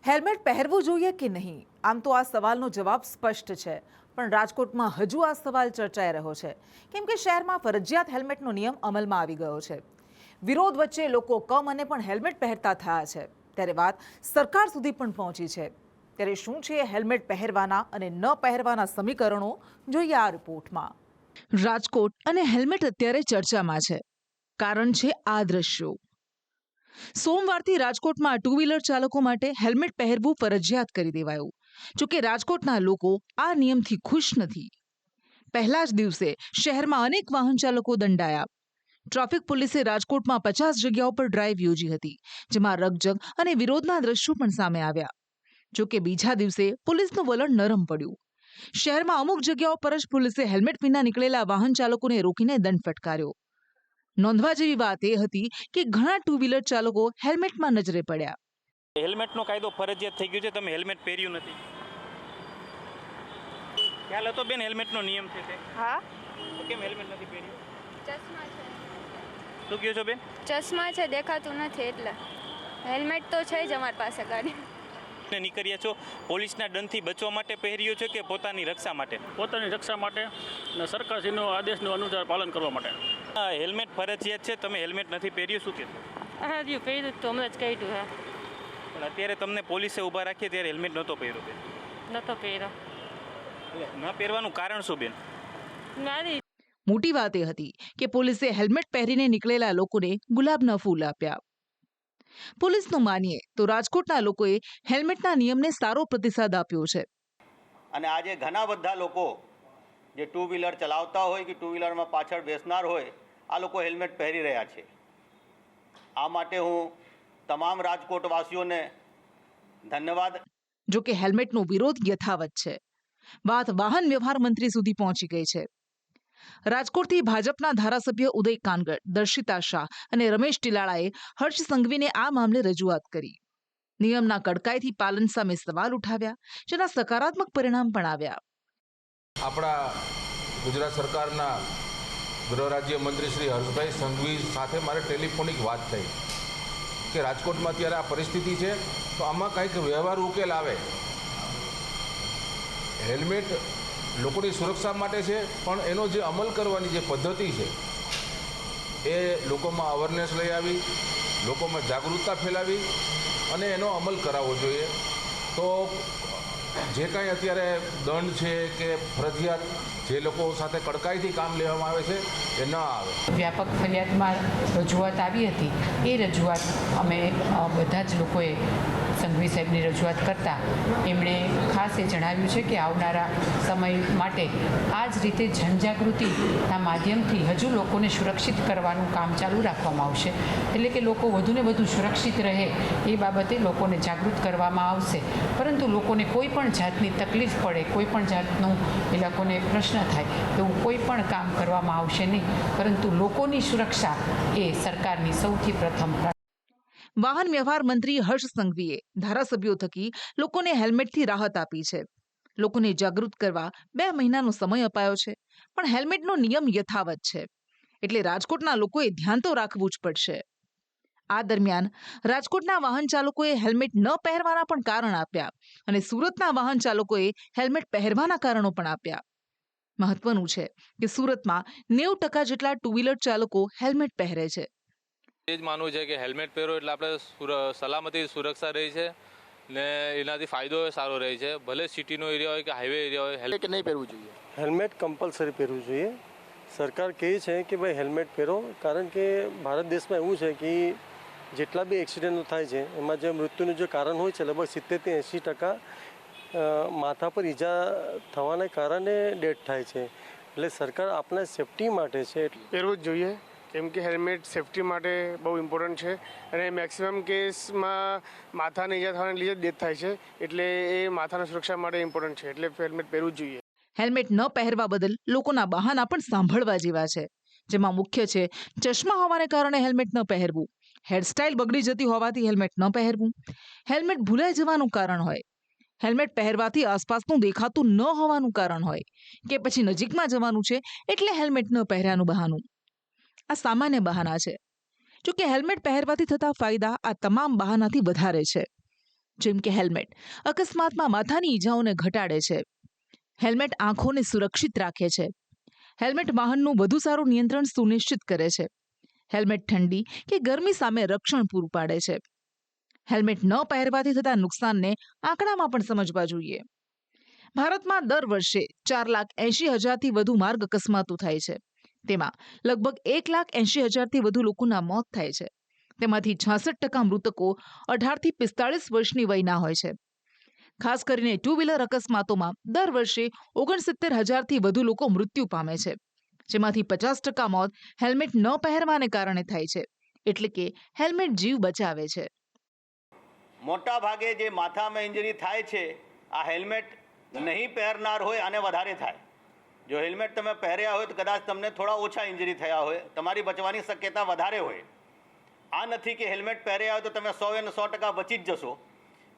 Helmet પહેરવું જોઈએ કે નહીં? આમ તો આ સવાલનો જવાબ સ્પષ્ટ છે, પણ રાજકોટમાં હજુ આ સવાલ ચર્ચાઈ રહ્યો છે, કેમ કે શહેરમાં ફરજિયાત હેલ્મેટનો નિયમ અમલમાં આવી ગયો છે. વિરોધ વચ્ચે લોકો કમ પણ હેલ્મેટ પહેરતા થયા છે, ત્યારે વાત સરકાર સુધી પણ પહોંચી છે. ત્યારે શું છે હેલ્મેટ પહેરવાના અને ન પહેરવાના સમીકરણો? જોઈએ આ રિપોર્ટમાં. રાજકોટ અને હેલ્મેટ અત્યારે ચર્ચામાં છે. કારણ છે આ દ્રશ્યો. સોમવારથી રાજકોટમાં ટુ વ્હીલર ચાલકો માટે હેલ્મેટ પહેરવું ફરજિયાત કરી દેવાયું. જોકે રાજકોટના લોકો આ નિયમથી ખુશ નથી. પહેલા જ દિવસે શહેરમાં અનેક વાહન ચાલકો દંડાયા. ટ્રાફિક પોલીસે રાજકોટમાં 50 જગ્યાઓ પર ડ્રાઈવ યોજી હતી, જેમાં રકઝક અને વિરોધના દ્રશ્યો પણ સામે આવ્યા. જોકે બીજા દિવસે પોલીસનું વલણ નરમ પડ્યું. શહેરમાં અમુક જગ્યાઓ પર જ પોલીસે હેલ્મેટ વિના નીકળેલા વાહન ચાલકોને રોકીને દંડ ફટકાર્યો. નોંધવા જેવી વાત એ હતી કે ઘણા ટુ વ્હીલર ચાલકો હેલ્મેટમાં નજરે પડ્યા. હેલ્મેટનો કાયદો ફરજિયાત થઈ ગયો છે, તમે હેલ્મેટ પહેર્યું નથી. ખ્યાલ હતો બેન હેલ્મેટનો નિયમ છે તે? હા. તો કેમ હેલ્મેટ નથી પહેર્યું? ચશ્મા છે. શું કહો છો બેન? ચશ્મા છે, દેખાતું નથી એટલે. હેલ્મેટ તો છે જ અમારી પાસે ગાડી. નીકળ્યા છો પોલીસના દંડથી બચવા માટે પહેર્યો છે કે પોતાની રક્ષા માટે? પોતાની રક્ષા માટે અને સરકારશ્રીનો આદેશનું અનુસાર પાલન કરવા માટે. હેલ્મેટ ફરજિયાત છે, તમે હેલ્મેટ નથી પહેર્યું, શું કહેશો? હા હજી પહેર્યું તો હમણાં જ કહ્યું હા. પણ અત્યારે તમને પોલીસે ઊભા રાખીએ ત્યારે હેલ્મેટ નહોતો પહેર્યો બેન? નતો પહેર્યો. ન પહેરવાનું કારણ શું બેન? મારી મોટી વાત એ હતી કે પોલીસે હેલ્મેટ પહેરીને નીકળેલા લોકોને ગુલાબના ફૂલ આપ્યા. પોલીસનું માનીએ તો રાજકોટના લોકોએ હેલ્મેટના નિયમને સારો પ્રતિસાદ આપ્યો છે. અને આજે ઘણા બધા લોકો જે ટુ વ્હીલર ચલાવતા હોય કે ટુ વ્હીલરમાં પાછળ બેસનાર હોય, આ લોકો હેલ્મેટ પહેરી રહ્યા છે. આ માટે હું તમામ રાજકોટવાસીઓને ધન્યવાદ. જોકે હેલ્મેટનો વિરોધ યથાવત છે. વાત વાહન વ્યવહાર મંત્રી સુધી પહોંચી ગઈ છે. રાજકોટથી ભાજપના ધારાસભ્ય ઉદય કાનગડ, દર્શિતા શાહ અને રમેશ ટીલાળાએ હર્ષ સંઘવીને આ મામલે રજૂઆત કરી. નિયમના કડકાઈથી પાલન સામે સવાલ ઉઠાવ્યા, જેના સકારાત્મક પરિણામ પણ આવ્યા. આપણા ગુજરાત સરકારના ગૃહ રાજ્ય મંત્રી શ્રી હર્ષભાઈ સંઘવી સાથે મારે ટેલિફોનિક વાત થઈ કે રાજકોટમાં અત્યારે આ પરિસ્થિતિ છે, તો આમાં કંઈક વ્યવહાર ઉકેલ આવે. હેલ્મેટ લોકોની સુરક્ષા માટે છે, પણ એનો જે અમલ કરવાની જે પદ્ધતિ છે એ લોકોમાં અવેરનેસ લઈ આવી, લોકોમાં જાગૃતતા ફેલાવી અને એનો અમલ કરાવવો જોઈએ. તો જે કાંઈ અત્યારે દંડ છે કે ફરજિયાત જે લોકો સાથે કડકાઈથી કામ લેવામાં આવે છે એ ન આવે. વ્યાપક ફરિયાદમાં રજૂઆત આવી હતી. એ રજૂઆત અમે બધા જ લોકોએ સંઘવી સાહેબની રજૂઆત કરતાં એમણે ખાસ એ જણાવ્યું છે કે આવનારા સમય માટે આ જ રીતે જનજાગૃતિના માધ્યમથી હજુ લોકોને સુરક્ષિત કરવાનું કામ ચાલુ રાખવામાં આવશે. એટલે કે લોકો વધુને વધુ સુરક્ષિત રહે એ બાબતે લોકોને જાગૃત કરવામાં આવશે. પરંતુ લોકોને કોઈ પણ જાતની તકલીફ પડે, કોઈ પણ જાતનું એ લોકોને પ્રશ્ન થાય એવું કોઈ પણ કામ કરવામાં આવશે નહીં, પરંતુ લોકોની સુરક્ષા એ સરકારની સૌથી પ્રથમ. વાહન વ્યવહાર મંત્રી હર્ષ સંઘવીએ ધારાસભ્યો થકી લોકોને હેલ્મેટથી રાહત આપી છે. લોકોને જાગૃત કરવા 2 મહિનાનો સમય અપાયો છે, પણ હેલ્મેટનો નિયમ યથાવત છે. એટલે રાજકોટના લોકોએ ધ્યાન તો રાખવું જ પડશે. આ દરમિયાન રાજકોટના વાહન ચાલકોએ હેલ્મેટ ન પહેરવાના પણ કારણ આપ્યા અને સુરતના વાહન ચાલકોએ હેલ્મેટ પહેરવાના કારણો પણ આપ્યા. મહત્વનું છે કે સુરતમાં 90% જેટલા ટુ વ્હીલર ચાલકો હેલ્મેટ પહેરે છે. એ જ માનવું છે કે હેલ્મેટ પહેરો એટલે આપણે સલામતી સુરક્ષા રહી છે ને એનાથી ફાયદો સારો રહે છે. ભલે સિટીનો એરિયા હોય કે હાઈવે એરિયા હોય, હેલ્મેટ નહીં પહેરવું જોઈએ. હેલ્મેટ કમ્પલસરી પહેરવું જોઈએ. સરકાર કહે છે કે ભાઈ હેલ્મેટ પહેરો, કારણ કે ભારત દેશમાં એવું છે કે જેટલા બી એક્સિડન્ટો થાય છે એમાં જે મૃત્યુનું જે કારણ હોય છે લગભગ 70-80% માથા પર ઈજા થવાને કારણે ડેથ થાય છે. એટલે સરકાર આપણા સેફટી માટે છે પહેરવું જ જોઈએ, કેમ કે હેલ્મેટ સેફટી માટે બહુ ઇમ્પોર્ટન્ટ છે અને મેક્સિમમ કેસમાં માથાને ઈજા થવાને લીધે ડેથ થાય છે. એટલે એ માથાની સુરક્ષા માટે ઇમ્પોર્ટન્ટ છે, એટલે હેલ્મેટ પહેરવું જ જોઈએ. હેલ્મેટ ન પહેરવા બદલ લોકોના બહાના પણ સાંભળવા જેવા છે, જેમાં મુખ્ય છે ચશ્મા હોવાને કારણે હેલ્મેટ ન પહેરવું, હેરસ્ટાઇલ બગડી જતી હોવાથી હેલ્મેટ ન પહેરવું, હેલ્મેટ ભૂલાઈ જવાનું કારણ હોય, હેલ્મેટ પહેરવાથી આસપાસનું દેખાતું ન હોવાનું કારણ હોય, કે પછી નજીકમાં જવાનું છે એટલે હેલ્મેટ ન પહેર્યાનું બહાનું. આ સામાન્ય બહાના છે. જોકે હેલ્મેટ પહેરવાથી થતા ફાયદા આ તમામ બહાનાથી વધારે છે. જેમ કે હેલ્મેટ અકસ્માતમાં માથાની ઈજાઓને ઘટાડે છે. હેલ્મેટ આંખોને સુરક્ષિત રાખે છે. હેલ્મેટ વાહનનું વધુ સારું નિયંત્રણ સુનિશ્ચિત કરે છે. હેલ્મેટ ઠંડી કે ગરમી સામે રક્ષણ પૂરું પાડે છે. હેલ્મેટ ન પહેરવાથી થતા નુકસાનને આંકડામાં પણ સમજવા જોઈએ. ભારતમાં દર વર્ષે 4,80,000થી વધુ માર્ગ અકસ્માતો થાય છે. તેમાં લગભગ 1,80,000થી વધુ લોકોના મોત થાય છે. તેમાંથી 66% મૃતકો 18 થી 45 વર્ષની વયના હોય છે. ખાસ કરીને ટુ વ્હીલર અકસ્માતોમાં દર વર્ષે 69,000થી વધુ લોકો મૃત્યુ પામે છે, જેમાંથી 50% મોત હેલ્મેટ ન પહેરવાને કારણે થાય છે. એટલે કે હેલ્મેટ જીવ બચાવે છે. મોટા ભાગે જે માથામાં ઇન્જરી થાય છે આ હેલ્મેટ નહીં પહેરનાર હોય અને વધારે થાય. જો હેલ્મેટ તમે પહેર્યા હોય તો કદાચ તમને થોડા ઓછા ઇન્જરી થયા હોય, તમારી બચવાની શક્યતા વધારે હોય. આ નથી કે હેલ્મેટ પહેર્યા હોય તો તમે 100% બચી જ જશો,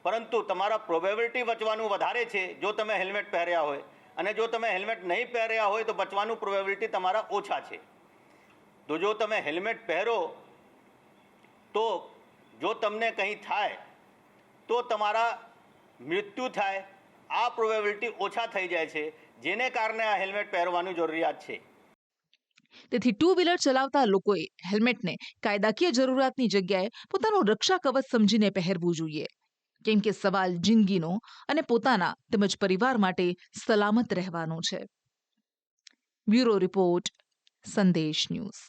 પરંતુ તમારા પ્રોબેબિલિટી બચવાનું વધારે છે જો તમે હેલ્મેટ પહેર્યા હોય, અને જો તમે હેલ્મેટ નહીં પહેર્યા હોય તો બચવાનું પ્રોબેબિલિટી તમારા ઓછા છે. તો જો તમે હેલ્મેટ પહેરો તો જો તમને કંઈ થાય તો તમારા મૃત્યુ થાય આ પ્રોબેબિલિટી ઓછા થઈ જાય છે, જેને કારણે આ હેલ્મેટ પહેરવાની જરૂરિયાત છે. તેથી ટુ વ્હીલર ચલાવતા લોકોએ હેલ્મેટને કાયદાકીય જરૂરિયાતની જગ્યાએ પોતાનું રક્ષા કવચ સમજીને પહેરવું જોઈએ, કેમ કે સવાલ જિંદગીનો અને પોતાના તેમજ પરિવાર માટે સલામત રહેવાનો છે. બ્યુરો રિપોર્ટ, સંદેશ ન્યૂઝ.